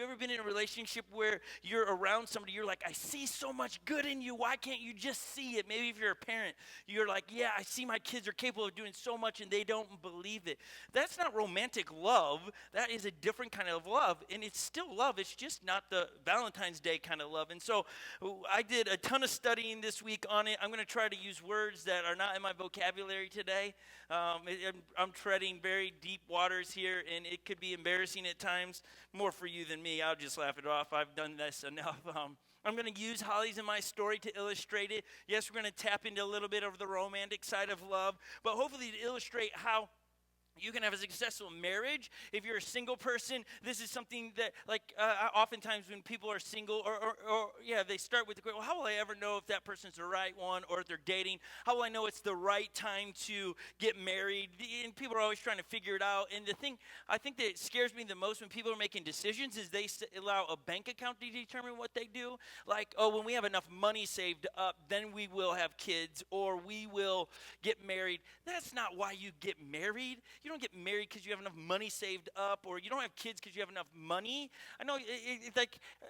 ever been in a relationship where you're around somebody, you're like, I see so much good in you. Why can't you just see it? Maybe if you're a parent, you're like, yeah, I see my kids are capable of doing so much and they don't believe it. That's not romantic love. That is a different kind of love. And it's still love. It's just not the Valentine's Day kind of love. And so I did a ton of studying this week on it. I'm going to try to use words that are not in my vocabulary today. I'm treading very deep waters here, and it could be embarrassing at times, more for you than me. I'll just laugh it off. I've done this enough. I'm going to use Holly's and my story to illustrate it. Yes, we're going to tap into a little bit of the romantic side of love, but hopefully to illustrate how you can have a successful marriage. If you're a single person, this is something that, oftentimes when people are single, they start with the question, well, how will I ever know if that person's the right one, or if they're dating? How will I know it's the right time to get married? And people are always trying to figure it out. And the thing I think that scares me the most when people are making decisions is they allow a bank account to determine what they do. Like, oh, when we have enough money saved up, then we will have kids, or we will get married. That's not why you get married. You don't get married because you have enough money saved up, or you don't have kids because you have enough money. I know,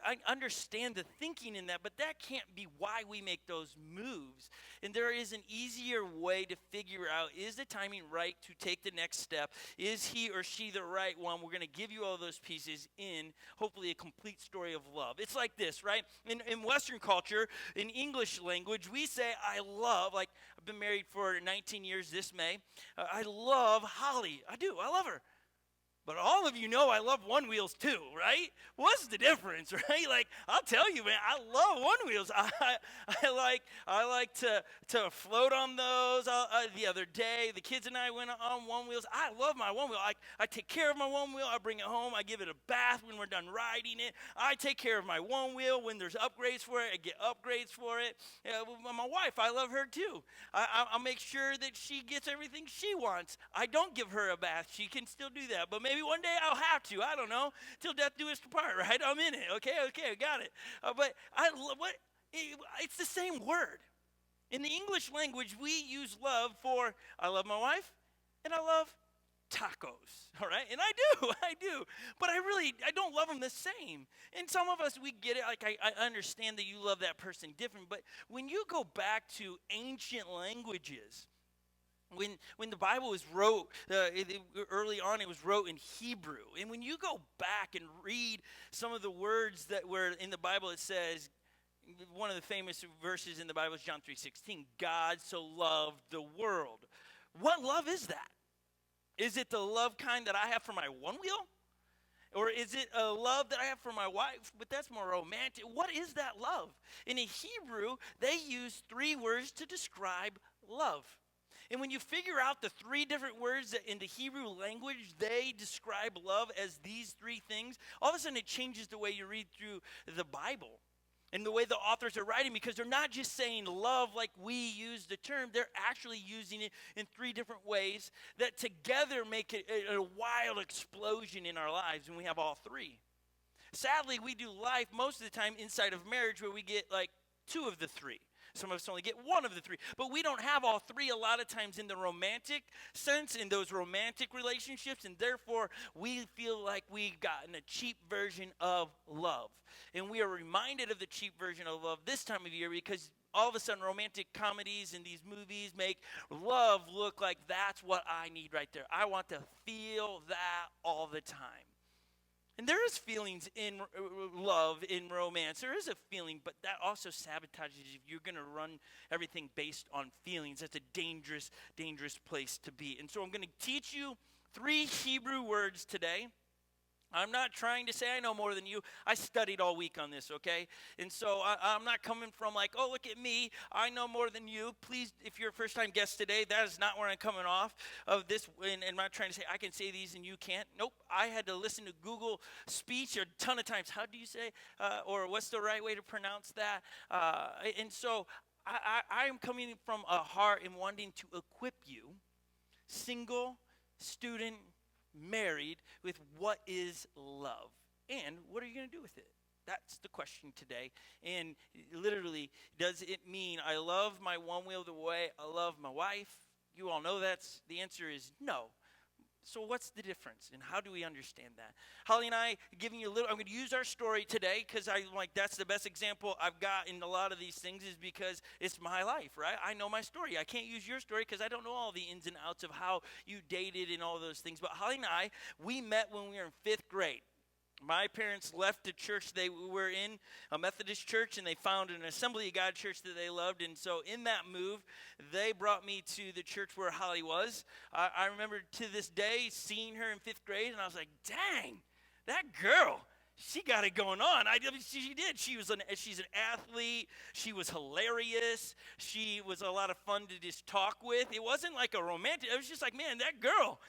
I understand the thinking in that, but that can't be why we make those moves. And there is an easier way to figure out, is the timing right to take the next step? Is he or she the right one? We're going to give you all those pieces in, hopefully, a complete story of love. It's like this, right? In Western culture, in English language, we say, I love, like, I've been married for 19 years this May. I love Holly. I do. I love her. But all of you know I love one wheels too, right? What's the difference, right? Like, I'll tell you, man, I love one wheels. I like to float on those. The other day, the kids and I went on one wheels. I love my one wheel. I take care of my one wheel. I bring it home. I give it a bath when we're done riding it. I take care of my one wheel. When there's upgrades for it, I get upgrades for it. My wife, I love her too. I'll make sure that she gets everything she wants. I don't give her a bath. She can still do that, but maybe one day I'll have to. I don't know. Till death do us part, right? I'm in it. Okay, I got it. But it's the same word. In the English language, we use love for I love my wife and I love tacos, all right? And I do. But I don't love them the same. And some of us, we get it. Like, I understand that you love that person different. But when you go back to ancient languages, when the Bible was wrote, early on it was wrote in Hebrew. And when you go back and read some of the words that were in the Bible, it says, one of the famous verses in the Bible is John 3:16, God so loved the world. What love is that? Is it the love kind that I have for my one wheel? Or is it a love that I have for my wife, but that's more romantic? What is that love? And in Hebrew, they use 3 words to describe love. And when you figure out the 3 different words that in the Hebrew language, they describe love as these 3 things, all of a sudden it changes the way you read through the Bible and the way the authors are writing, because they're not just saying love like we use the term. They're actually using it in 3 different ways that together make it a wild explosion in our lives when we have all 3. Sadly, we do life most of the time inside of marriage where we get like 2 of the 3. Some of us only get 1 of the 3. But we don't have all 3 a lot of times in the romantic sense, in those romantic relationships, and therefore we feel like we've gotten a cheap version of love. And we are reminded of the cheap version of love this time of year because all of a sudden romantic comedies and these movies make love look like that's what I need right there. I want to feel that all the time. And there is feelings in love, in romance. There is a feeling, but that also sabotages if you're going to run everything based on feelings. That's a dangerous, dangerous place to be. And so I'm going to teach you 3 Hebrew words today. I'm not trying to say I know more than you. I studied all week on this, okay? And so I'm not coming from like, oh, look at me. I know more than you. Please, if you're a first-time guest today, that is not where I'm coming off of this. And I'm not trying to say I can say these and you can't. Nope. I had to listen to Google speech a ton of times. How do you say, or what's the right way to pronounce that? And so I am coming from a heart and wanting to equip you, single, student, married, with what is love and what are you going to do with it? That's the question today. And literally, does it mean I love my one wheel the way I love my wife? You all know the answer is no. So what's the difference, and how do we understand that? Holly and I giving you a little. I'm going to use our story today because I'm like that's the best example I've got in a lot of these things is because it's my life, right? I know my story. I can't use your story because I don't know all the ins and outs of how you dated and all those things. But Holly and I, we met when we were in 5th grade. My parents left the church they were in, a Methodist church, and they found an Assembly of God church that they loved. And so in that move, they brought me to the church where Holly was. I remember to this day seeing her in 5th grade, and I was like, dang, that girl. She got it going on. I mean, she did. She's an athlete. She was hilarious. She was a lot of fun to just talk with. It wasn't like a romantic. It was just like, man, that girl.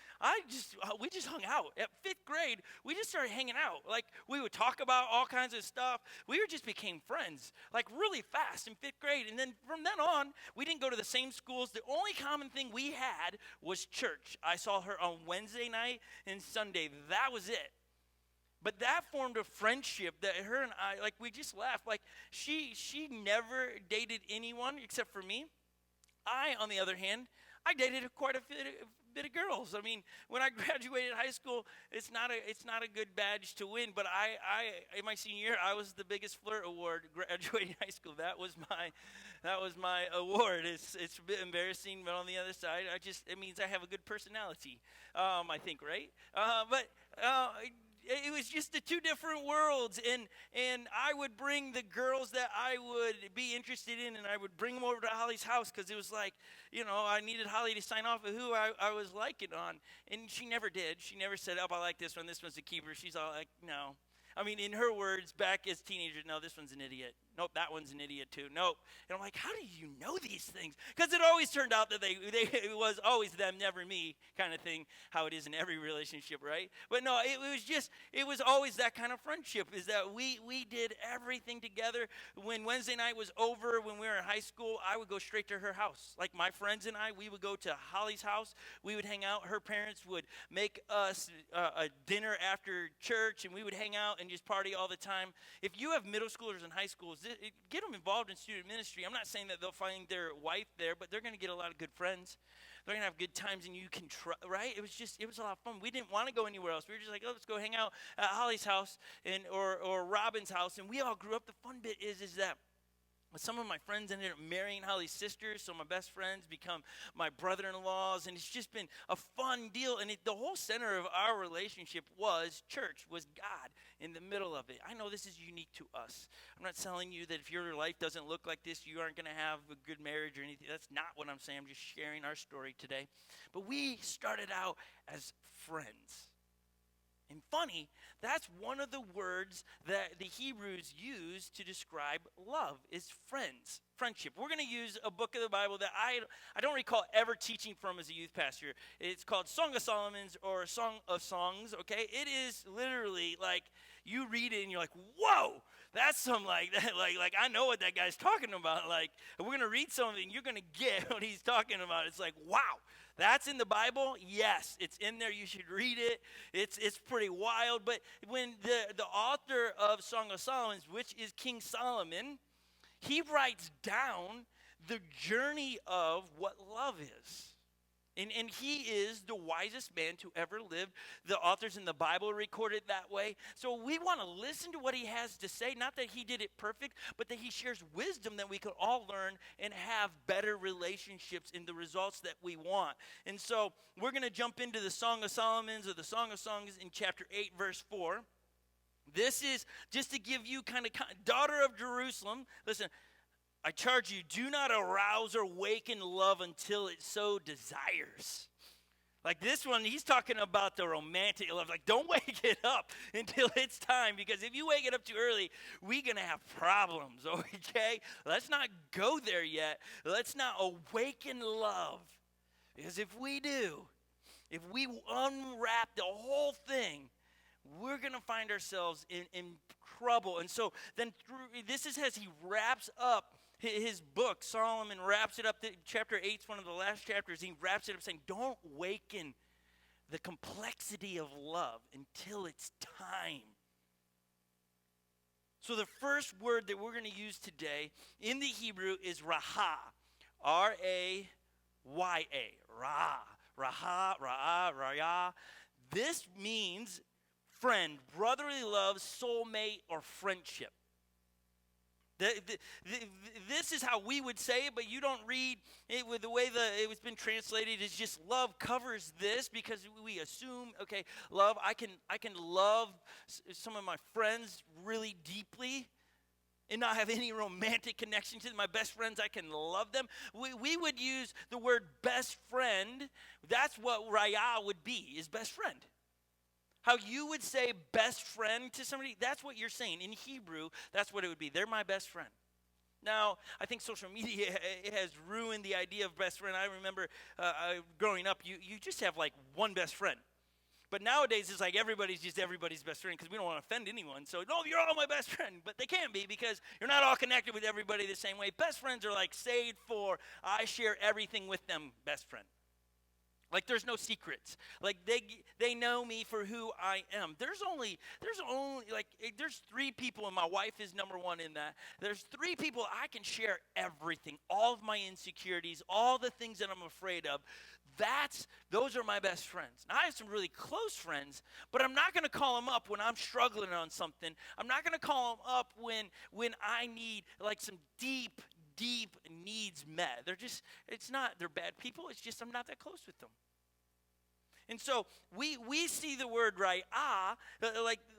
We just hung out at 5th grade. We just started hanging out. Like we would talk about all kinds of stuff. We just became friends, like really fast in 5th grade. And then from then on, we didn't go to the same schools. The only common thing we had was church. I saw her on Wednesday night and Sunday. That was it. But that formed a friendship that her and I, like, we just laughed. Like, she never dated anyone except for me. I, on the other hand, I dated quite a bit of girls. I mean, when I graduated high school, it's not a good badge to win. But I in my senior year, I was the biggest flirt award graduating high school. That was my award. It's a bit embarrassing, but on the other side, it means I have a good personality. I think, right? It was just the two different worlds, and I would bring the girls that I would be interested in, and I would bring them over to Holly's house because it was like, I needed Holly to sign off of who I was liking on, and she never did. She never said, I like this one. This one's a keeper. She's all like, no. I mean, in her words, back as teenagers, no, this one's an idiot. Nope, that one's an idiot too. Nope. And I'm like, how do you know these things? Because it always turned out that it was always them, never me kind of thing, how it is in every relationship, right? But no, it was always that kind of friendship, is that we did everything together. When Wednesday night was over, when we were in high school, I would go straight to her house. Like my friends and I, we would go to Holly's house. We would hang out. Her parents would make us a dinner after church, and we would hang out and just party all the time. If you have middle schoolers and high schools, get them involved in student ministry. I'm not saying that they'll find their wife there, but they're going to get a lot of good friends. They're going to have good times, and you can right? It was a lot of fun. We didn't want to go anywhere else. We were just like, let's go hang out at Holly's house or Robin's house, and we all grew up. The fun bit is that some of my friends ended up marrying Holly's sisters, so my best friends become my brother-in-laws, and it's just been a fun deal. And the whole center of our relationship was church, was God in the middle of it. I know this is unique to us. I'm not telling you that if your life doesn't look like this, you aren't going to have a good marriage or anything. That's not what I'm saying. I'm just sharing our story today. But we started out as friends. And funny, that's one of the words that the Hebrews use to describe love, is friends, friendship. We're going to use a book of the Bible that I don't recall ever teaching from as a youth pastor. It's called Song of Solomon or Song of Songs, okay? It is literally like you read it and you're like, whoa, that's some like I know what that guy's talking about. Like, we're going to read something, you're going to get what he's talking about. It's like, wow. That's in the Bible? Yes, it's in there. You should read it. It's pretty wild. But when the author of Song of Solomon, which is King Solomon, he writes down the journey of what love is. And he is the wisest man to ever live. The authors in the Bible record it that way. So we want to listen to what he has to say. Not that he did it perfect, but that he shares wisdom that we can all learn and have better relationships in the results that we want. And so we're going to jump into the Song of Solomon or the Song of Songs in chapter 8, verse 4. This is just to give you kind of, daughter of Jerusalem, listen, I charge you, do not arouse or waken love until it so desires. Like this one, he's talking about the romantic love. Like, don't wake it up until it's time, because if you wake it up too early, we're going to have problems, okay? Let's not go there yet. Let's not awaken love, because if we do, if we unwrap the whole thing, we're going to find ourselves in trouble. And so then this is as he wraps up his book. Solomon wraps it up. Chapter 8 is one of the last chapters. He wraps it up saying, don't waken the complexity of love until it's time. So the first word that we're going to use today in the Hebrew is raha. R-A-Y-A. Ra. raya. This means friend, brotherly love, soulmate, or friendship. This is how we would say it, but you don't read it with the way it was been translated. It's just love covers this because we assume, okay, love. I can love some of my friends really deeply and not have any romantic connection to them. My best friends, I can love them. We would use the word best friend. That's what raya would be, is best friend. How you would say best friend to somebody, that's what you're saying. In Hebrew, that's what it would be. They're my best friend. Now, I think social media has ruined the idea of best friend. I remember growing up, you just have like one best friend. But nowadays, it's like everybody's just everybody's best friend because we don't want to offend anyone. So, no, you're all my best friend. But they can't be because you're not all connected with everybody the same way. Best friends are like saved for, I share everything with them, best friend. Like there's no secrets. Like they know me for who I am. There's three people, and my wife is number one in that. There's three people I can share everything, all of my insecurities, all the things that I'm afraid of. Those are my best friends. Now, I have some really close friends, but I'm not going to call them up when I'm struggling on something. I'm not going to call them up when I need like some deep needs met. They're bad people. It's just I'm not that close with them. And so we see the word right,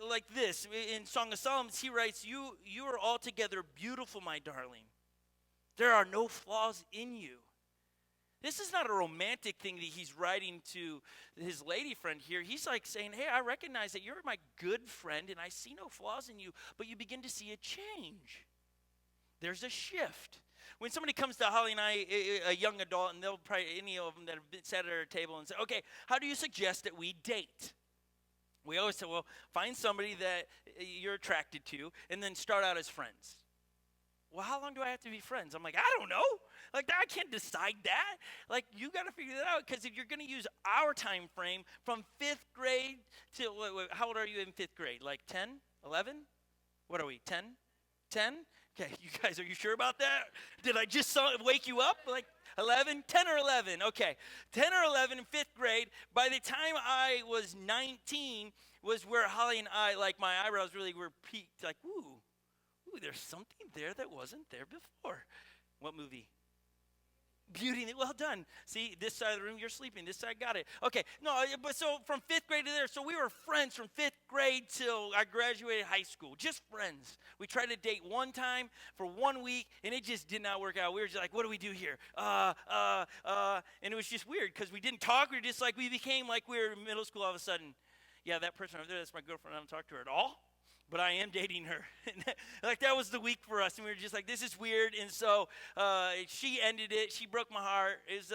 like this. In Song of Solomon, he writes, you are altogether beautiful, my darling. There are no flaws in you. This is not a romantic thing that he's writing to his lady friend here. He's like saying, hey, I recognize that you're my good friend and I see no flaws in you, but you begin to see a change. There's a shift. When somebody comes to Holly and I, a young adult, and they'll probably, any of them that have been sat at our table and say, okay, how do you suggest that we date? We always say, well, find somebody that you're attracted to and then start out as friends. Well, how long do I have to be friends? I'm like, I don't know. Like, I can't decide that. Like, you got to figure that out because if you're going to use our time frame from 5th grade to, how old are you in 5th grade? Like 10, 11? What are we, 10? 10? Okay, you guys, are you sure about that? Did I just wake you up? Like 11? 10 or 11. Okay, 10 or 11 in 5th grade. By the time I was 19 was where Holly and I, like my eyebrows really were peaked. Like, ooh, there's something there that wasn't there before. What movie? Beauty. Well done. See, this side of the room, you're sleeping. This side got it. Okay. No, but so from 5th grade to there, so we were friends from 5th grade till I graduated high school. Just friends. We tried to date one time for 1 week, and it just did not work out. We were just like, what do we do here? And it was just weird because we didn't talk. We became like we were in middle school all of a sudden. Yeah, that person over there, that's my girlfriend. I don't talk to her at all. But I am dating her. Like, that was the week for us. And we were just like, this is weird. And so she ended it. She broke my heart. It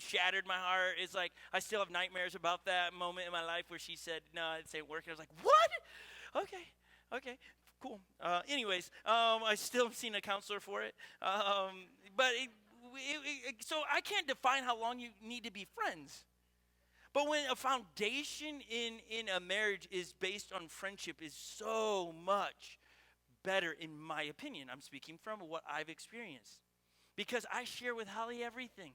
shattered my heart. It's like, I still have nightmares about that moment in my life where she said, no, it ain't working. I was like, what? Okay, cool. Anyways, I still have seen a counselor for it. So I can't define how long you need to be friends. But when a foundation in a marriage is based on friendship is so much better, in my opinion. I'm speaking from what I've experienced. Because I share with Holly everything.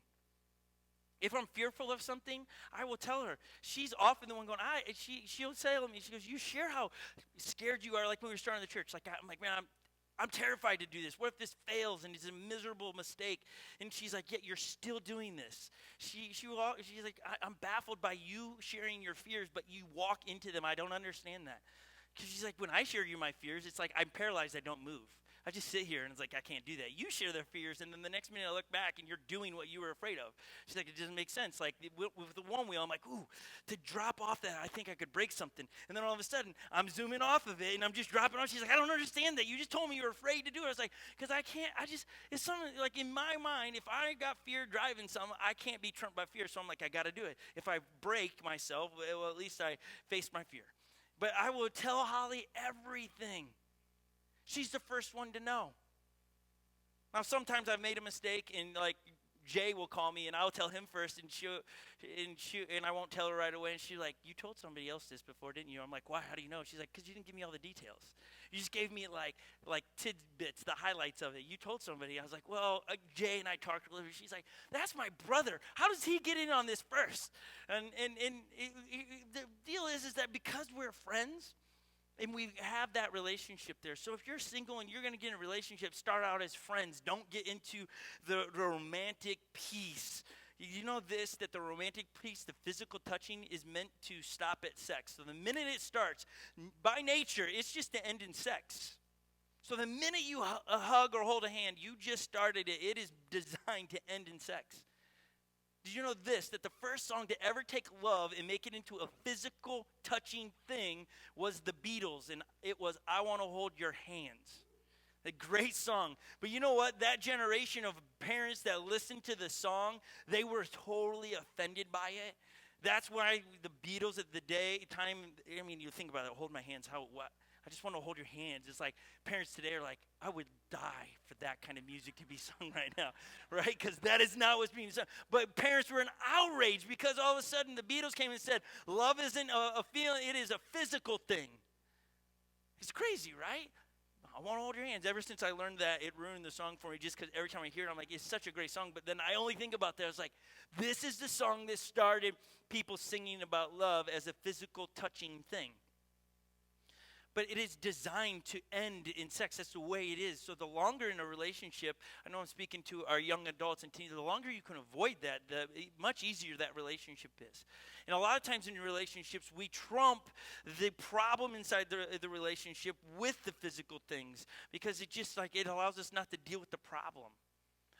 If I'm fearful of something, I will tell her. She's often the one going, she'll say to me, she goes, you share how scared you are, like when we were starting the church. Like, I'm like, man, I'm terrified to do this. What if this fails and it's a miserable mistake? And she's like, yet you're still doing this. She's like, I'm baffled by you sharing your fears, but you walk into them. I don't understand that. Because she's like, when I share you my fears, it's like I'm paralyzed. I don't move. I just sit here and it's like, I can't do that. You share their fears, and then the next minute I look back and you're doing what you were afraid of. She's like, it doesn't make sense. Like, with the one wheel, I'm like, ooh, to drop off that, I think I could break something. And then all of a sudden, I'm zooming off of it and I'm just dropping off. She's like, I don't understand that. You just told me you were afraid to do it. I was like, because I can't, it's something, like in my mind, if I got fear driving something, I can't be trumped by fear. So I'm like, I got to do it. If I break myself, well, at least I face my fear. But I will tell Holly everything. She's the first one to know. Now, sometimes I've made a mistake in, like, Jay will call me, and I'll tell him first, and I won't tell her right away. And she's like, "You told somebody else this before, didn't you?" I'm like, "Why? How do you know?" She's like, "Because you didn't give me all the details. You just gave me like tidbits, the highlights of it. You told somebody." I was like, "Well, Jay and I talked a little bit." She's like, "That's my brother. How does he get in on this first?" And the deal is that because we're friends, and we have that relationship there. So if you're single and you're going to get in a relationship, start out as friends. Don't get into the romantic piece. You know this, that the romantic piece, the physical touching, is meant to stop at sex. So the minute it starts, by nature, it's just to end in sex. So the minute you hug or hold a hand, you just started it. It is designed to end in sex. Did you know this, that the first song to ever take love and make it into a physical, touching thing was the Beatles, and it was I Want to Hold Your Hands. A great song. But you know what? That generation of parents that listened to the song, they were totally offended by it. That's why the Beatles at the time, I mean, you think about it, hold my hands, what? I just want to hold your hands. It's like parents today are like, I would die for that kind of music to be sung right now, right? Because that is not what's being sung. But parents were in outrage because all of a sudden the Beatles came and said, love isn't a feeling, it is a physical thing. It's crazy, right? I want to hold your hands. Ever since I learned that, it ruined the song for me just because every time I hear it, I'm like, it's such a great song. But then I only think about that. I was like, this is the song that started people singing about love as a physical touching thing. But it is designed to end in sex. That's the way it is. So the longer in a relationship, I know I'm speaking to our young adults and teens, the longer you can avoid that, the much easier that relationship is. And a lot of times in relationships, we trump the problem inside the relationship with the physical things because it allows us not to deal with the problem.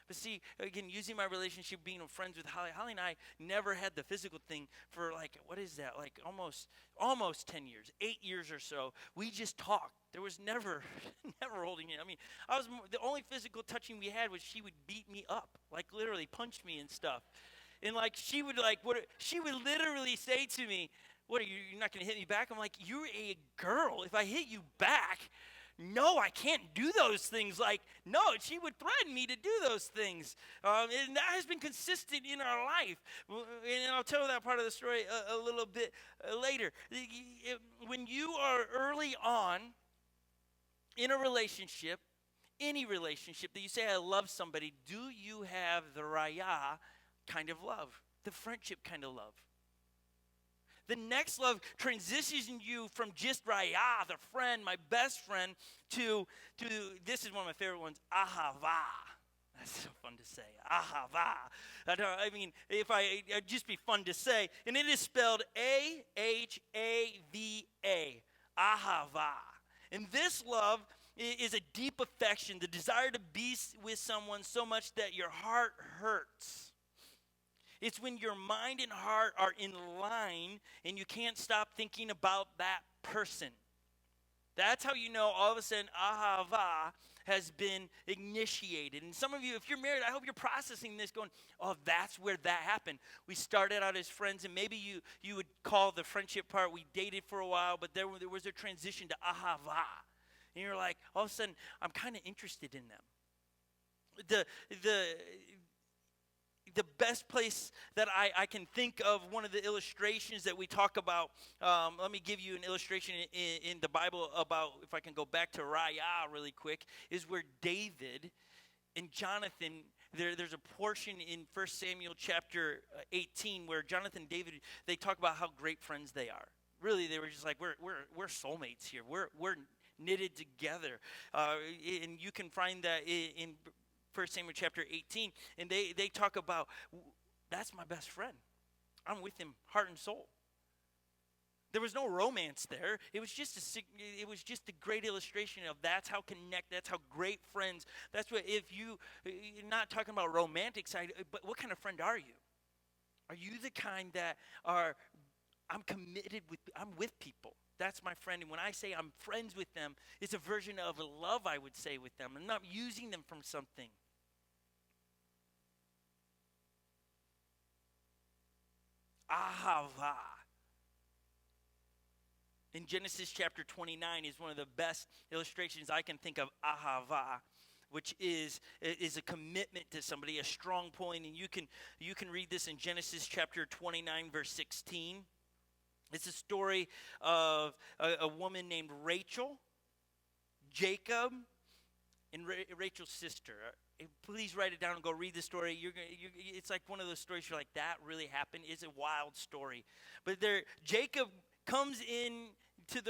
But see, again, using my relationship, being friends with Holly and I never had the physical thing for almost 10 years, 8 years or so. We just talked. There was never holding it. I mean, the only physical touching we had was she would beat me up, like literally punch me and stuff. And she would literally say to me, "What, you're not going to hit me back?" I'm like, "You're a girl. If I hit you back, no, I can't do those things." No, she would threaten me to do those things. And that has been consistent in our life. And I'll tell that part of the story a little bit later. When you are early on in a relationship, any relationship, that you say, I love somebody, do you have the raya kind of love, the friendship kind of love? The next love transitions you from just Raya, the friend, my best friend, to this is one of my favorite ones, Ahava. That's so fun to say, Ahava. I mean, it'd just be fun to say. And it is spelled A-H-A-V-A, Ahava. And this love is a deep affection, the desire to be with someone so much that your heart hurts. It's when your mind and heart are in line and you can't stop thinking about that person. That's how you know all of a sudden ahava has been initiated. And some of you, if you're married, I hope you're processing this going, oh, that's where that happened. We started out as friends, and maybe you would call the friendship part, we dated for a while, but there was a transition to ahava. And you're like, all of a sudden, I'm kind of interested in them. The best place that I can think of, one of the illustrations that we talk about, let me give you an illustration in the Bible about, if I can go back to Raya really quick, is where David and Jonathan, there's a portion in 1 Samuel chapter 18 where Jonathan and David, they talk about how great friends they are. Really, they were just like, we're soulmates here. We're knitted together. And you can find that in 1 Samuel chapter 18, and they talk about, that's my best friend. I'm with him heart and soul. There was no romance there. It was just a great illustration of that's how that's how great friends. That's what, if you're not talking about romantic side, but what kind of friend are you? Are you the kind that I'm with people? That's my friend. And when I say I'm friends with them, it's a version of a love I would say with them. I'm not using them from something. Ahava. In Genesis chapter 29 is one of the best illustrations I can think of ahava. which is a commitment to somebody, a strong point. And you can read this in Genesis chapter 29, verse 16. It's a story of a woman named Rachel, Jacob, and Rachel's sister. Please write it down and go read the story. It's like one of those stories you're like, that really happened. It's a wild story. But Jacob comes in to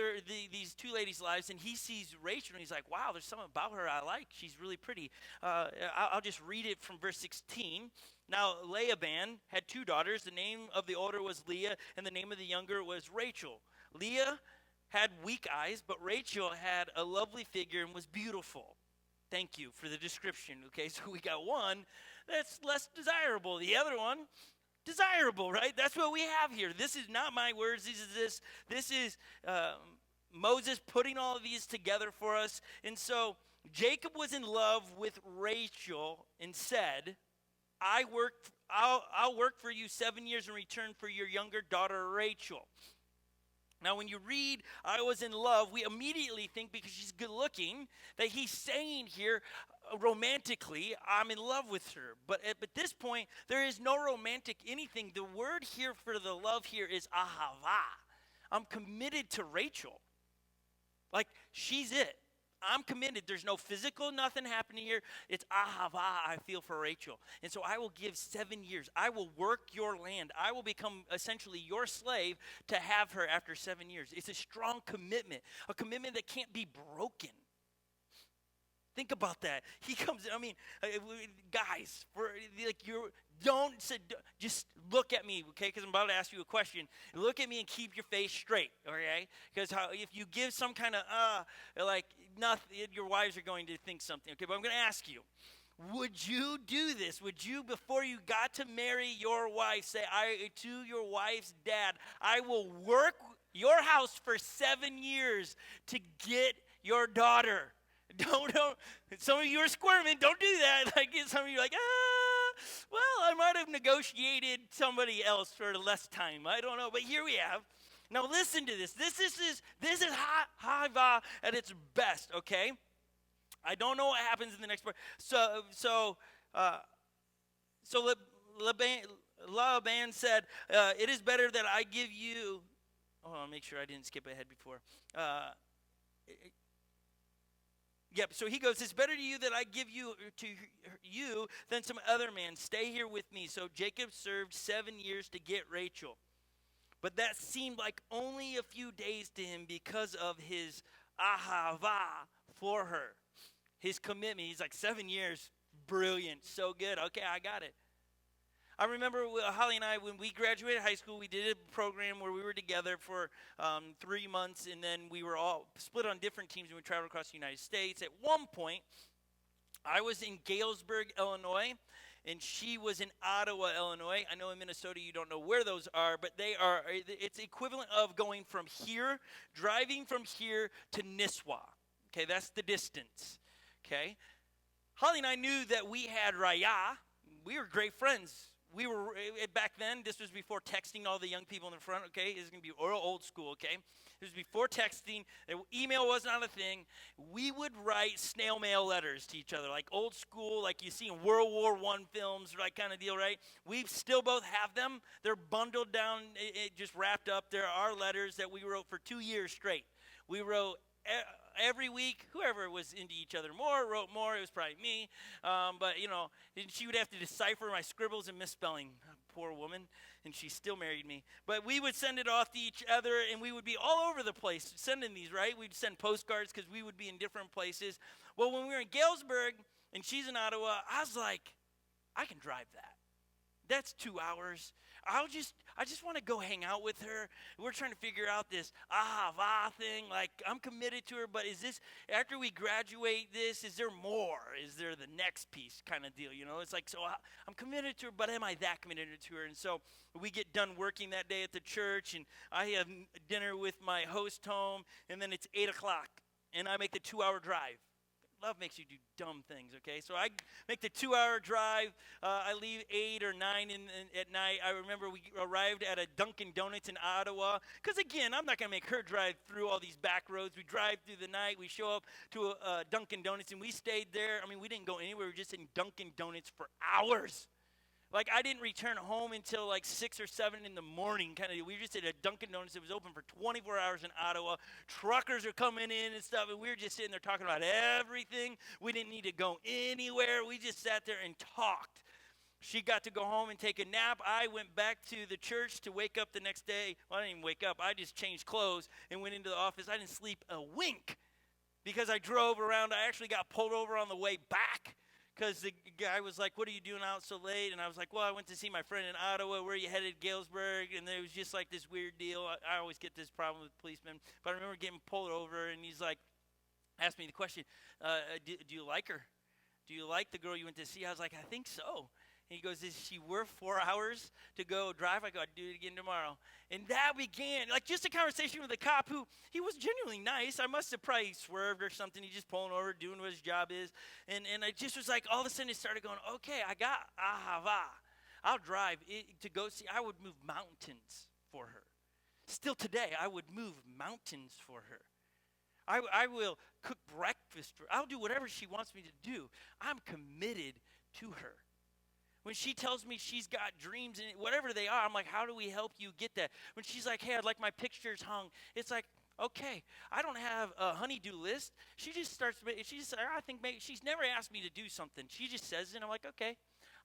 these two ladies' lives, and he sees Rachel, and he's like, wow, there's something about her I like. She's really pretty. I'll just read it from verse 16. Now, Laban had two daughters. The name of the older was Leah, and the name of the younger was Rachel. Leah had weak eyes, but Rachel had a lovely figure and was beautiful. Thank you for the description. Okay, so we got one that's less desirable. The other one, desirable, right? That's what we have here. This is not my words. This is Moses putting all of these together for us. And so Jacob was in love with Rachel and said, I'll work for you 7 years in return for your younger daughter Rachel. Now, when you read, I was in love, we immediately think, because she's good looking, that he's saying here romantically, I'm in love with her. But at this point, there is no romantic anything. The word here for the love here is ahava. I'm committed to Rachel. Like, she's it. I'm committed. There's no physical, nothing happening here. It's ahava, I feel for Rachel. And so I will give 7 years. I will work your land. I will become essentially your slave to have her after 7 years. It's a strong commitment, a commitment that can't be broken. Think about that. He comes in, guys, just look at me, okay? Because I'm about to ask you a question. Look at me and keep your face straight, okay? Because if you give some kind of, nothing, your wives are going to think something, okay? But I'm going to ask you, would you do this? Would you, before you got to marry your wife, say to your wife's dad, I will work your house for 7 years to get your daughter? Don't. Some of you are squirming. Don't do that. Like some of you are like, well, I might have negotiated somebody else for less time. I don't know, but here we have. Now listen to this. This is hava at its best. Okay. I don't know what happens in the next part. So Laban said, "It is better that I give you." Oh, I'll make sure I didn't skip ahead before. Yep, so he goes, it's better to you that I give you to you than some other man. Stay here with me. So Jacob served 7 years to get Rachel. But that seemed like only a few days to him because of his ahava for her. His commitment. He's like, 7 years, brilliant, so good. Okay, I got it. I remember Holly and I, when we graduated high school, we did a program where we were together for 3 months, and then we were all split on different teams, and we traveled across the United States. At one point, I was in Galesburg, Illinois, and she was in Ottawa, Illinois. I know in Minnesota you don't know where those are, but it's equivalent of going from here, driving from here to Nisswa. Okay, that's the distance. Okay. Holly and I knew that we had Raya. We were great friends. We were, back then, this was before texting all the young people in the front, okay? This is going to be old school, okay? This was before texting. Email was not a thing. We would write snail mail letters to each other, like old school, like you see in World War I films, right, kind of deal, right? We still both have them. They're bundled down, just wrapped up. There are letters that we wrote for 2 years straight. We wrote every week. Whoever was into each other more wrote more. It was probably me. But, she would have to decipher my scribbles and misspelling. Poor woman. And she still married me. But we would send it off to each other, and we would be all over the place sending these, right? We'd send postcards because we would be in different places. Well, when we were in Galesburg, and she's in Ottawa, I was like, I can drive that. That's 2 hours. I just want to go hang out with her. We're trying to figure out this ahava thing. Like, I'm committed to her, but is this, after we graduate this, is there more? Is there the next piece kind of deal? It's like, so I'm committed to her, but am I that committed to her? And so we get done working that day at the church, and I have dinner with my host home, and then it's 8 o'clock, and I make the 2 hour drive. Love makes you do dumb things, okay? So I make the 2-hour drive. I leave 8 or 9 at night. I remember we arrived at a Dunkin' Donuts in Ottawa. Because, again, I'm not going to make her drive through all these back roads. We drive through the night. We show up to a Dunkin' Donuts, and we stayed there. I mean, we didn't go anywhere. We were just in Dunkin' Donuts for hours. Like, I didn't return home until like 6 or 7 in the morning, kind of. We were just at a Dunkin' Donuts. It was open for 24 hours in Ottawa. Truckers are coming in and stuff, and we were just sitting there talking about everything. We didn't need to go anywhere. We just sat there and talked. She got to go home and take a nap. I went back to the church to wake up the next day. Well, I didn't even wake up. I just changed clothes and went into the office. I didn't sleep a wink because I drove around. I actually got pulled over on the way back, because the guy was like, what are you doing out so late? And I was like, well, I went to see my friend in Ottawa. Where are you headed? Galesburg. And there was just like this weird deal. I always get this problem with policemen. But I remember getting pulled over, and he's like, asked me the question, do you like her? Do you like the girl you went to see? I was like, I think so. And he goes, is she worth 4 hours to go drive? I go, I'd do it again tomorrow. And that began, like, just a conversation with a cop who, he was genuinely nice. I must have probably swerved or something. He just pulling over, doing what his job is. And I just was like, all of a sudden it started going, okay, I got ahava. I'll drive to go see. I would move mountains for her. Still today, I would move mountains for her. I will cook breakfast for her. I'll do whatever she wants me to do. I'm committed to her. When she tells me she's got dreams and whatever they are, I'm like, how do we help you get that? When she's like, hey, I'd like my pictures hung, it's like, okay, I don't have a honey-do list. She just starts, I think maybe, she's never asked me to do something. She just says it, and I'm like, okay,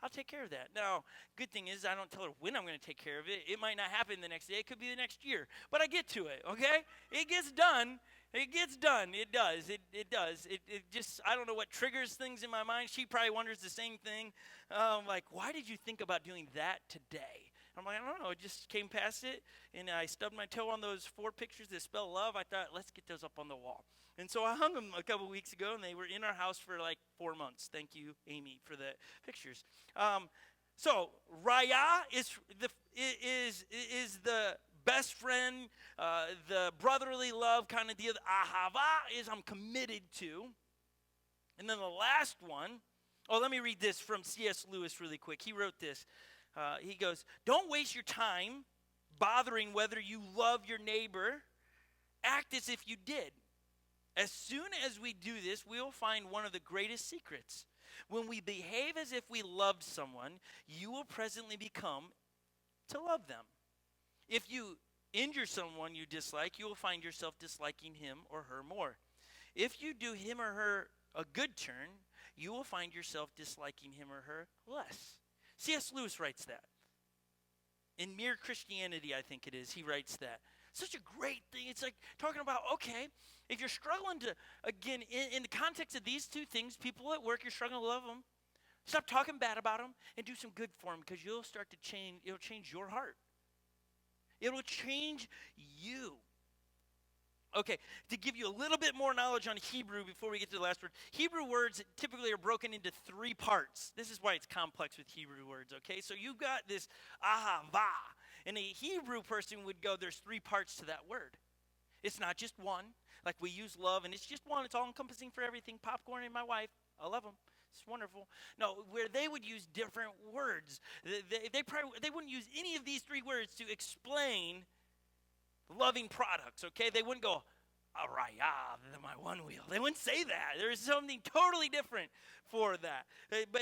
I'll take care of that. Now, good thing is I don't tell her when I'm going to take care of it. It might not happen the next day. It could be the next year. But I get to it, okay? It gets done. It gets done. It does. It does. It just, I don't know what triggers things in my mind. She probably wonders the same thing. Like, why did you think about doing that today? I'm like, I don't know. I just came past it, and I stubbed my toe on those 4 pictures that spell love. I thought, let's get those up on the wall. And so I hung them a couple weeks ago, and they were in our house for like 4 months. Thank you, Amy, for the pictures. So Raya is the best friend, the brotherly love kind of deal. Ahava is I'm committed to. And then the last one, let me read this from C.S. Lewis really quick. He wrote this. He goes, don't waste your time bothering whether you love your neighbor. Act as if you did. As soon as we do this, we will find one of the greatest secrets. When we behave as if we loved someone, you will presently become to love them. If you injure someone you dislike, you will find yourself disliking him or her more. If you do him or her a good turn, you will find yourself disliking him or her less. C.S. Lewis writes that. In Mere Christianity, I think it is, he writes that. Such a great thing. It's like talking about, okay, if you're struggling to, again, in the context of these two things, people at work, you're struggling to love them, stop talking bad about them and do some good for them, because you'll start to change, it'll change your heart. It will change you. Okay, to give you a little bit more knowledge on Hebrew before we get to the last word. Hebrew words typically are broken into 3 parts. This is why it's complex with Hebrew words, okay? So you've got this ahava. And a Hebrew person would go, there's 3 parts to that word. It's not just one. Like we use love, and it's just one. It's all-encompassing for everything. Popcorn and my wife, I love them. It's wonderful. No, where they would use different words. They wouldn't use any of these 3 words to explain loving products, okay? They wouldn't go, Araya, my one wheel. They wouldn't say that. There's something totally different for that. But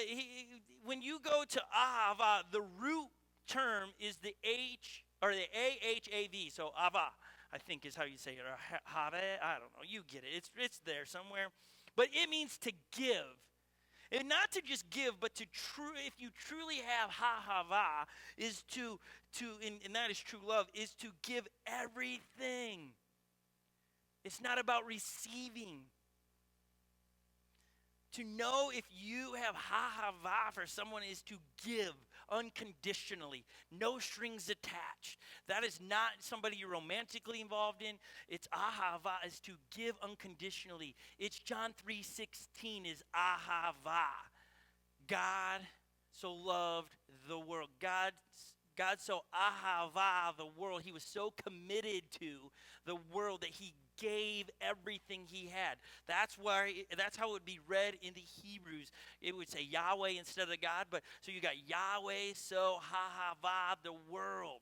when you go to ahava, the root term is the H, or the A-H-A-V, so ava, I think is how you say it, or have, I don't know, you get it. It's there somewhere. But it means to give. And not to just give, but to if you truly have ha-ha-va, is to and that is true love, is to give everything. It's not about receiving. To know if you have ha-ha-va for someone is to give unconditionally, no strings attached. That is not somebody you're romantically involved in. It's ahava is to give unconditionally. It's John 3:16 is ahava. God so loved the world. God so ahava the world. He was so committed to the world that he gave everything he had. That's how it would be read in the Hebrews. It would say Yahweh instead of God. But so you got Yahweh, so Hahava, the world.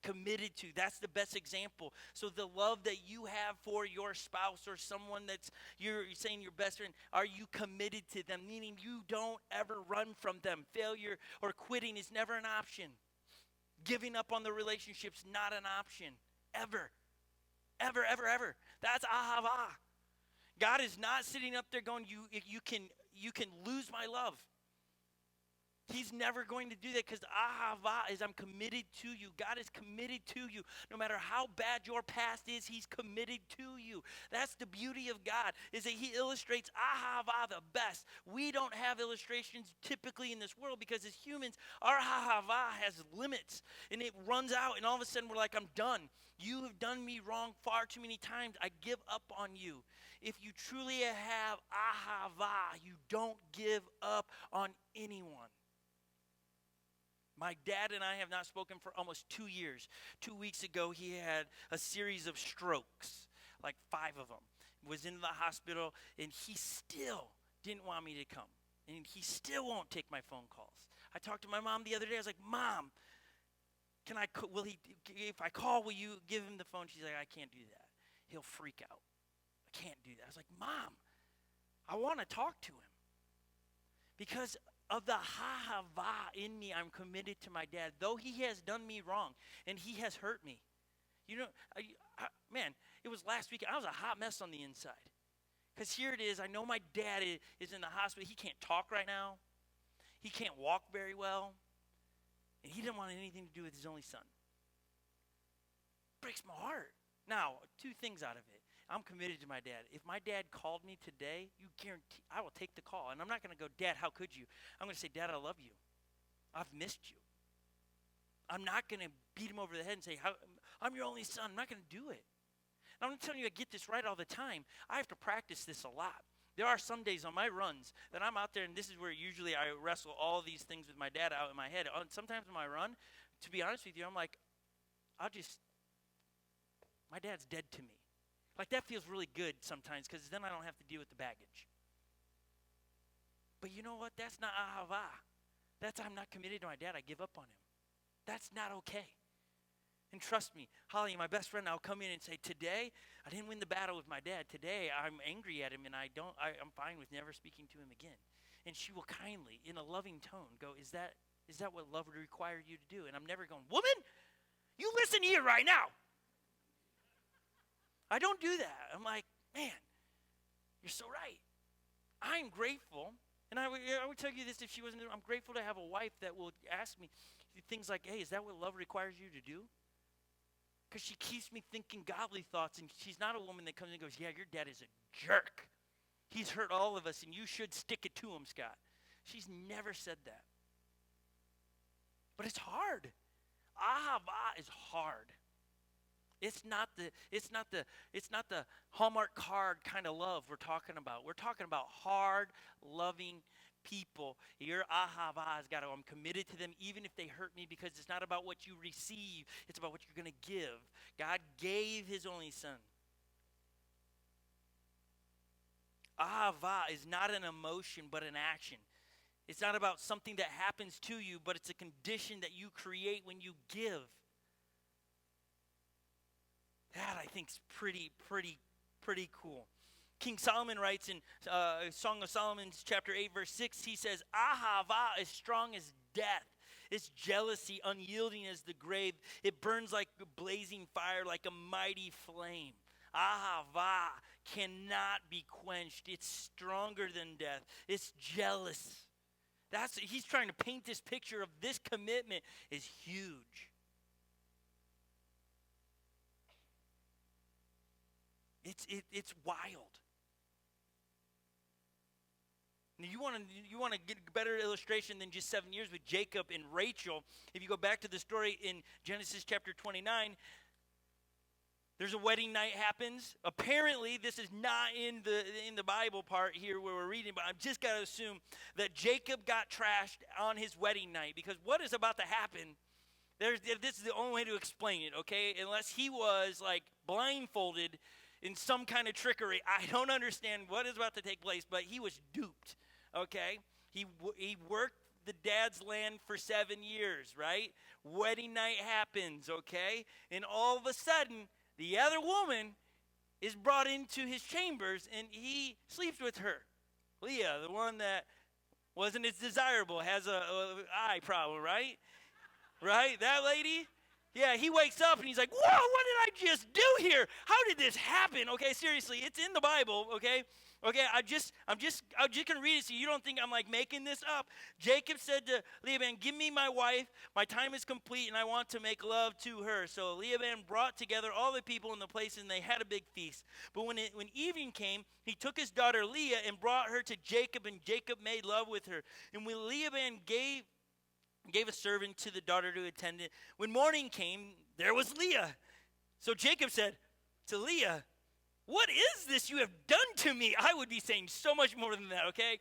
Committed to. That's the best example. So the love that you have for your spouse or someone that's you're saying your best friend, are you committed to them? Meaning you don't ever run from them. Failure or quitting is never an option. Giving up on the relationship's not an option. Ever. Ever, ever, ever. That's ahava. God is not sitting up there going, you can lose my love. He's never going to do that because ahava is I'm committed to you. God is committed to you. No matter how bad your past is, he's committed to you. That's the beauty of God, is that he illustrates ahava the best. We don't have illustrations typically in this world because as humans, our ahava has limits and it runs out and all of a sudden we're like, I'm done. You have done me wrong far too many times. I give up on you. If you truly have ahava, you don't give up on anyone. My dad and I have not spoken for almost 2 years. 2 weeks ago, he had a series of strokes, like 5 of them. Was in the hospital, and he still didn't want me to come. And he still won't take my phone calls. I talked to my mom the other day. I was like, Mom, if I call, will you give him the phone? She's like, I can't do that. He'll freak out. I can't do that. I was like, Mom, I want to talk to him. Because of the hahava in me, I'm committed to my dad. Though he has done me wrong and he has hurt me. You know, man, it was last week. I was a hot mess on the inside. Because here it is. I know my dad is in the hospital. He can't talk right now. He can't walk very well. And he didn't want anything to do with his only son. Breaks my heart. Now, 2 things out of it. I'm committed to my dad. If my dad called me today, you guarantee I will take the call. And I'm not going to go, Dad, how could you? I'm going to say, Dad, I love you. I've missed you. I'm not going to beat him over the head and say, I'm your only son. I'm not going to do it. And I'm telling you, I get this right all the time. I have to practice this a lot. There are some days on my runs that I'm out there, and this is where usually I wrestle all these things with my dad out in my head. Sometimes on my run, to be honest with you, I'm like, my dad's dead to me. Like, that feels really good sometimes because then I don't have to deal with the baggage. But you know what? That's not ahava. That's I'm not committed to my dad. I give up on him. That's not okay. And trust me, Holly, my best friend, I'll come in and say, today, I didn't win the battle with my dad. Today, I'm angry at him, and I'm fine with never speaking to him again. And she will kindly, in a loving tone, go, is that what love would require you to do? And I'm never going, woman, you listen here right now. I don't do that. I'm like, man, you're so right. I'm grateful, and I would tell you this if she wasn't there. I'm grateful to have a wife that will ask me things like, hey, is that what love requires you to do? Because she keeps me thinking godly thoughts, and she's not a woman that comes and goes, yeah, your dad is a jerk. He's hurt all of us, and you should stick it to him, Scott. She's never said that. But it's hard. Ahava is hard. It's not the Hallmark card kind of love we're talking about. We're talking about hard, loving people. Your ahava has got to, I'm committed to them even if they hurt me, because it's not about what you receive. It's about what you're going to give. God gave his only son. Ahava is not an emotion but an action. It's not about something that happens to you, but it's a condition that you create when you give. That, I think, is pretty cool. King Solomon writes in Song of Solomon, chapter 8, verse 6, he says, ahava is strong as death. It's jealousy, unyielding as the grave. It burns like blazing fire, like a mighty flame. Ahava cannot be quenched. It's stronger than death. It's jealous. He's trying to paint this picture of this commitment is huge. It's wild. Now you want to get a better illustration than just 7 years with Jacob and Rachel. If you go back to the story in Genesis chapter 29, there's a wedding night happens. Apparently, this is not in the Bible part here where we're reading, but I've just got to assume that Jacob got trashed on his wedding night, because what is about to happen? This is the only way to explain it, okay? Unless he was like blindfolded in some kind of trickery. I don't understand what is about to take place, but he was duped, okay? He worked the dad's land for 7 years, right? Wedding night happens, okay? And all of a sudden, the other woman is brought into his chambers, and he sleeps with her. Leah, the one that wasn't as desirable, has a eye problem, right? Right? That lady? Yeah, he wakes up and he's like, whoa, what did I just do here? How did this happen? Okay, seriously, it's in the Bible, okay? Okay, I'm just gonna read it so you don't think I'm like making this up. Jacob said to Laban, give me my wife, my time is complete, and I want to make love to her. So Laban brought together all the people in the place, and they had a big feast. But when evening came, he took his daughter Leah and brought her to Jacob, and Jacob made love with her. And when Laban gave a servant to the daughter to attend it, when morning came, there was Leah. So Jacob said to Leah, what is this you have done to me? I would be saying so much more than that, okay?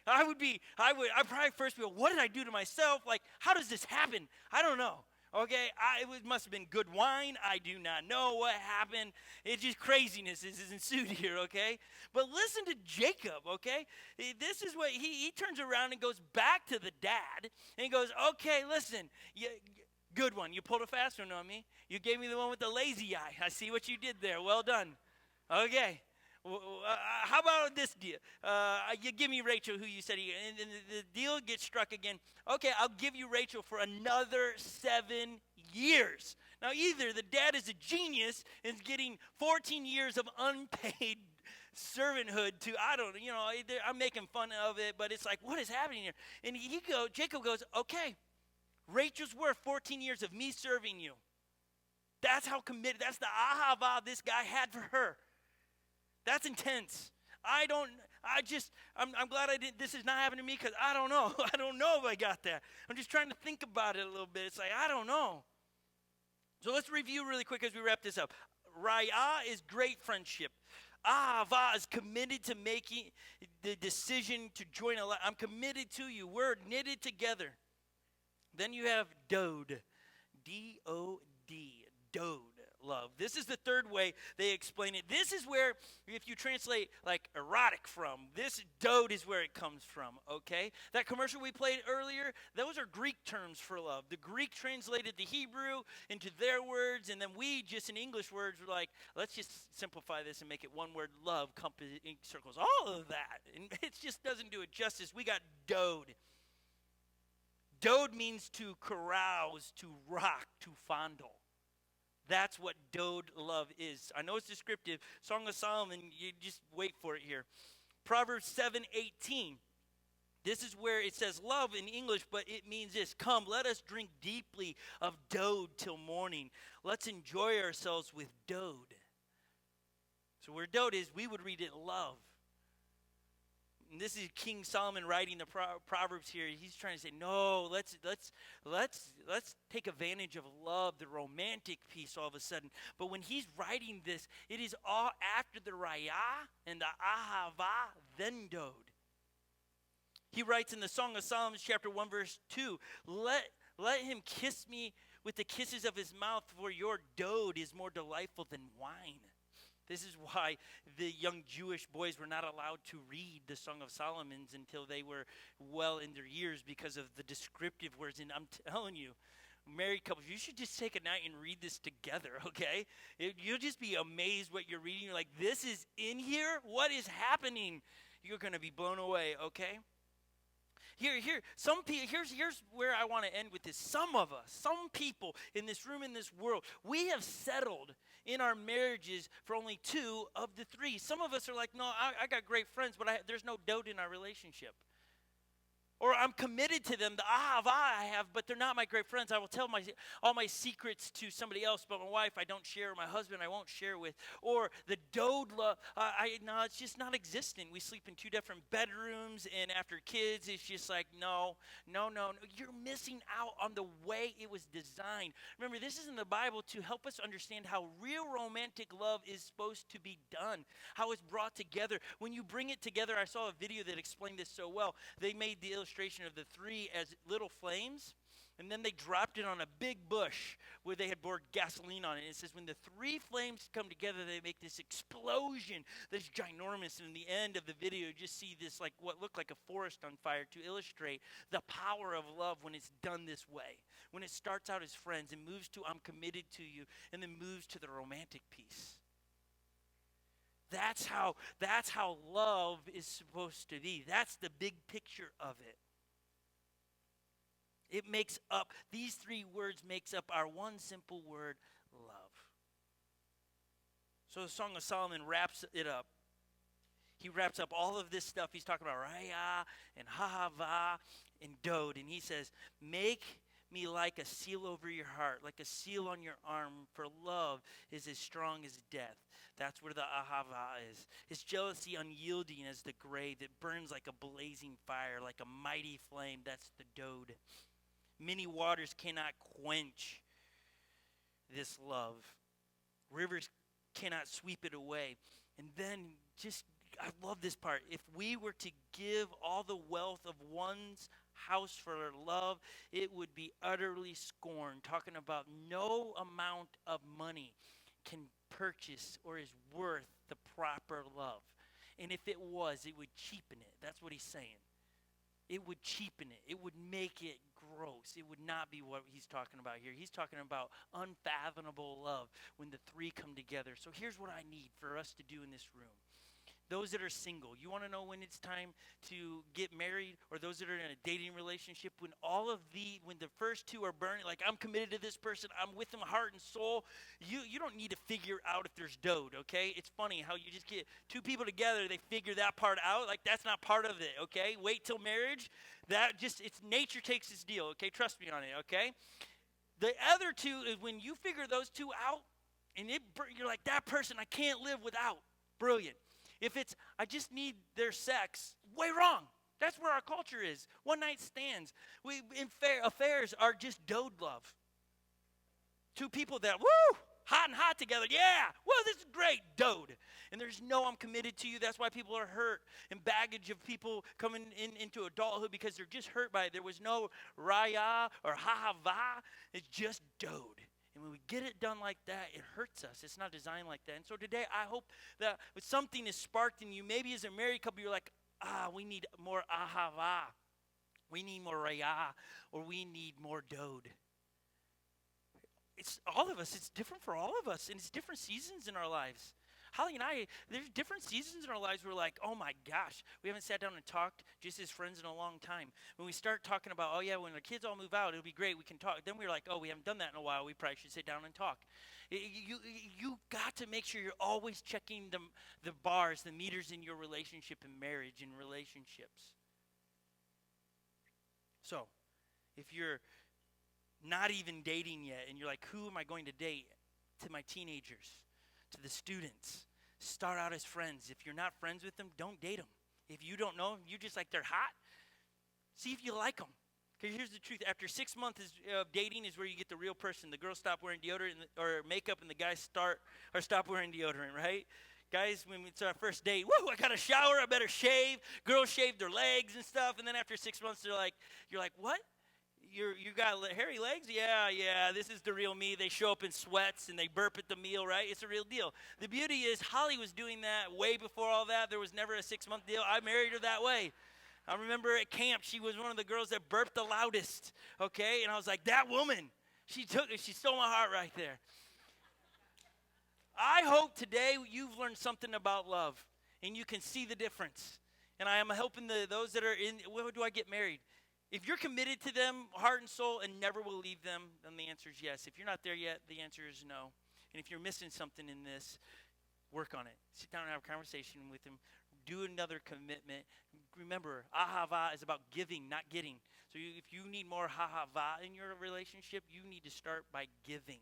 I'd probably first be like, what did I do to myself? Like, how does this happen? I don't know, okay? It must have been good wine. I do not know what happened. It's just craziness is ensued here, okay? But listen to Jacob, okay? This is what he turns around and goes back to the dad, and he goes, okay, listen, good one. You pulled a fast one on me. You gave me the one with the lazy eye. I see what you did there. Well done. Okay, how about this deal? You give me Rachel, who you said, and the deal gets struck again. Okay, I'll give you Rachel for another 7 years. Now, either the dad is a genius and is getting 14 years of unpaid servanthood to, I'm making fun of it, but it's like, what is happening here? And Jacob goes, okay, Rachel's worth 14 years of me serving you. That's how committed, that's the ahava this guy had for her. That's intense. I'm glad this is not happening to me, because I don't know. I don't know if I got that. I'm just trying to think about it a little bit. It's like, I don't know. So let's review really quick as we wrap this up. Raya is great friendship. Ahava is committed to making the decision to join a life. I'm committed to you. We're knitted together. Then you have Dode. D-O-D. Dode. Love. This is the third way they explain it. This is where, if you translate like erotic from, this dode is where it comes from, okay? That commercial we played earlier, those are Greek terms for love. The Greek translated the Hebrew into their words, and then we just in English words were like, let's just simplify this and make it one word, love, circles all of that. And it just doesn't do it justice. We got dode. Dode means to carouse, to rock, to fondle. That's what dode love is. I know it's descriptive. Song of Solomon, you just wait for it here. Proverbs 7:18. This is where it says love in English, but it means this. Come, let us drink deeply of dode till morning. Let's enjoy ourselves with dode. So where dode is, we would read it love. And this is King Solomon writing the Proverbs here. He's trying to say, no, let's take advantage of love, the romantic piece all of a sudden. But when he's writing this, it is all after the raya and the ahava, then dode. He writes in the Song of Solomon, chapter 1, verse 2, let him kiss me with the kisses of his mouth, for your dode is more delightful than wine. This is why the young Jewish boys were not allowed to read the Song of Solomon until they were well in their years, because of the descriptive words. And I'm telling you, married couples, you should just take a night and read this together, okay? You'll just be amazed what you're reading. You're like, this is in here? What is happening? You're going to be blown away, okay? Here's where I want to end with this. Some of us, some people in this room, in this world, we have settled in our marriages for only 2 of the 3. Some of us are like, no, I got great friends, but there's no dode in our relationship. Or I'm committed to them, the ahava I have, but they're not my great friends. I will tell all my secrets to somebody else, but my wife I don't share, my husband I won't share with. Or the dode love, no, it's just not existent. We sleep in 2 different bedrooms, and after kids, it's just like, no. You're missing out on the way it was designed. Remember, this is in the Bible to help us understand how real romantic love is supposed to be done, how it's brought together. When you bring it together, I saw a video that explained this so well. They made the illustration of the 3 as little flames, And then they dropped it on a big bush where they had poured gasoline on it. And it says when the three flames come together, they make this explosion that's ginormous. And in the end of the video, you just see this like what looked like a forest on fire to illustrate the power of love when it's done this way. When it starts out as friends and moves to I'm committed to you and then moves to the romantic piece. That's how love is supposed to be. That's the big picture of it. It makes up, these three words makes up our one simple word, love. So the Song of Solomon wraps it up. He wraps up all of this stuff. He's talking about Raya and Hahava and Dode. And he says, make me like a seal over your heart, like a seal on your arm, for love is as strong as death. That's where the Ahava is. His jealousy unyielding as the grave that burns like a blazing fire, like a mighty flame. That's the Dode. Many waters cannot quench this love. Rivers cannot sweep it away. And then I love this part. If we were to give all the wealth of one's house for love, it would be utterly scorned. Talking about no amount of money can purchase or is worth the proper love. And if it was, it would cheapen it. That's what he's saying. It would cheapen it. It would make it gross. It would not be what he's talking about here. He's talking about unfathomable love when the three come together. So here's what I need for us to do in this room. Those that are single, you want to know when it's time to get married, or those that are in a dating relationship, when the first two are burning, like I'm committed to this person, I'm with them heart and soul, you don't need to figure out if there's Dode, okay? It's funny how you just get two people together, they figure that part out, like that's not part of it, okay? Wait till marriage, it's nature takes its deal, okay? Trust me on it, okay? The other two is when you figure those two out, and you're like, that person I can't live without. Brilliant. If it's, I just need their sex, way wrong. That's where our culture is. One night stands. Affairs are just Dode love. Two people that, woo, hot together. Yeah, whoa, this is great, Dode. And there's no I'm committed to you. That's why people are hurt. And baggage of people coming into adulthood because they're just hurt by it. There was no Raya or Hahava. It's just Dode. And when we get it done like that, it hurts us. It's not designed like that. And so today, I hope that something is sparked in you. Maybe as a married couple, you're like, we need more ahava. We need more raya. Or we need more Dode. It's all of us. It's different for all of us. And it's different seasons in our lives. Holly and I, there's different seasons in our lives where we're like, oh my gosh, we haven't sat down and talked just as friends in a long time. When we start talking about, oh yeah, when the kids all move out, it'll be great, we can talk. Then we're like, oh, we haven't done that in a while, we probably should sit down and talk. You got to make sure you're always checking the bars, the meters in your relationship and marriage and relationships. So, if you're not even dating yet and you're like, who am I going to date? To my teenagers. To the students, start out as friends. If you're not friends with them, don't date them. If you don't know them, you just like they're hot, see if you like them. Because here's the truth. After 6 months of dating is where you get the real person. The girls stop wearing deodorant or makeup, and the guys stop wearing deodorant, right? Guys, when it's our first date, woo, I got to shower, I better shave. Girls shave their legs and stuff, and then after 6 months, you're like, what? You got hairy legs? Yeah, this is the real me. They show up in sweats and they burp at the meal, right? It's a real deal. The beauty is Holly was doing that way before all that. There was never a 6-month deal. I married her that way. I remember at camp, she was one of the girls that burped the loudest, okay? And I was like, that woman, she stole my heart right there. I hope today you've learned something about love and you can see the difference. And I am helping those that are in, where do I get married? If you're committed to them, heart and soul, and never will leave them, then the answer is yes. If you're not there yet, the answer is no. And if you're missing something in this, work on it. Sit down and have a conversation with them. Do another commitment. Remember, ahava is about giving, not getting. So if you need more ahava in your relationship, you need to start by giving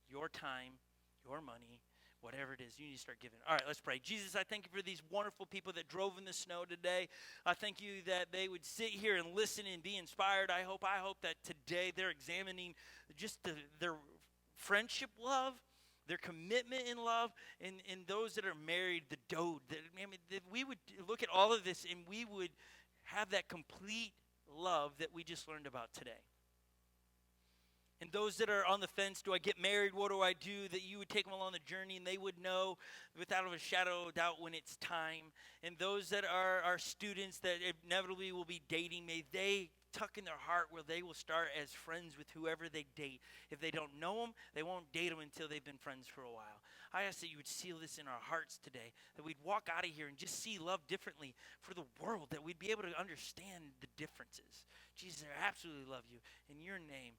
your time, your money, whatever it is, you need to start giving. All right, let's pray. Jesus, I thank you for these wonderful people that drove in the snow today. I thank you that they would sit here and listen and be inspired. I hope that today they're examining just their friendship love, their commitment in love, and those that are married, the Dode. That we would look at all of this and we would have that complete love that we just learned about today. And those that are on the fence, do I get married? What do I do? That you would take them along the journey and they would know without a shadow of doubt when it's time. And those that are students that inevitably will be dating, may they tuck in their heart where they will start as friends with whoever they date. If they don't know them, they won't date them until they've been friends for a while. I ask that you would seal this in our hearts today, that we'd walk out of here and just see love differently for the world, that we'd be able to understand the differences. Jesus, I absolutely love you. In your name,